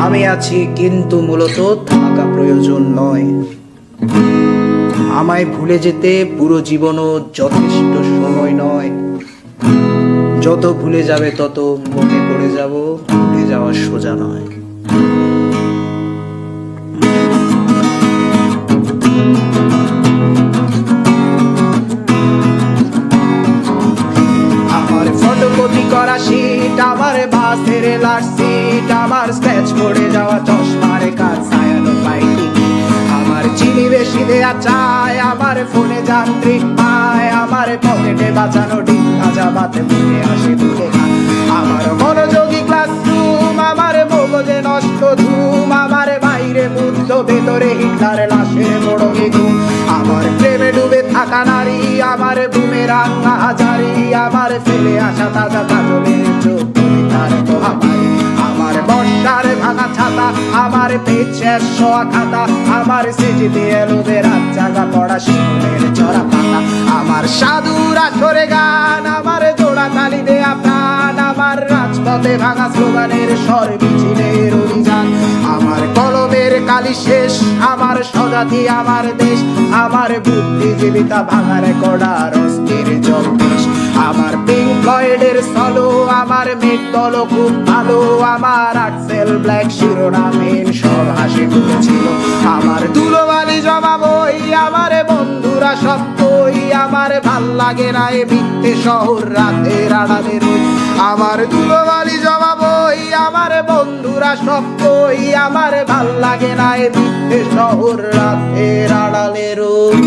আমি আছি কিন্তু মূলত থাকা প্রয়োজন নয়। আমায় ভুলে যেতে পুরো জীবনও যথেষ্ট সময় নয়। যত ভুলে যাবে তত মনে পড়ে যাব, ভুলে যাওয়া সোজা নয়। আমার ফটোকপি করা শীট, আমার বাসের লাস্ট সিট, আমার স্ক্র্যাচ পড়ে যাওয়া চশমার কাজ ছায়ানো পাইনি। আমার চিনি বেশি দেয়া চায়, আমার ফোনে যান্ত্রিক পায়, আমার পকেটে বাঁচানো ডিম ভাজা ভাতে মুখে হাসি তুলে খায়। আমার মনোযোগী ক্লাসরুম, আমার মগজে নষ্ট ধুম, আমার বাইরে বুদ্ধ ভেতরে হিটলার লাশের বড় ঘুম। আমার প্রেমে ডুবে থাকা নারী, আমার বুমেরাং হাজারি, আমার ফেলে আসা তাজা কাজলের চোখ তার মহামারী। আমার বর্ষার ভাঙা ছাতা, আমার পেট শেষ শোয়া খাতা, আমার সিজিতে এলোদের রাত জাগা পড়া শিশুদের চড়া পাতা। আমার সাধুর আসরে গান, আমার জোড়া তালি দেয়া প্রাণ, আমার রাজপথে ভাঙা স্লোগানের স্বর মিছিলের অভিযান। আমার কলমের কালি শেষ, আমার স্বজাতি আমার দেশ, আমার বুদ্ধিজীবিতা ভাঙার কড়ার অস্থির জলদেশ। আমার পিঙ্ক ফ্লয়েডের সলো, আমার মেঘ দল খুব ভালো, আমার আক্সেল ব্ল্যাক শিরোনামহীন সব হাসি তুলেছিল। আমার ধুলোবালি জমা বই, আমার বন্ধুরা সব কই, আমার ভাল লাগে না এ মিথ্যে শহর রাতের আড়ালে রই। আমার ধুলোবালি জমা বই, আমার বন্ধুরা সব কই, আমার ভাল লাগে না এ মিথ্যে শহর রাতের আড়ালে রই।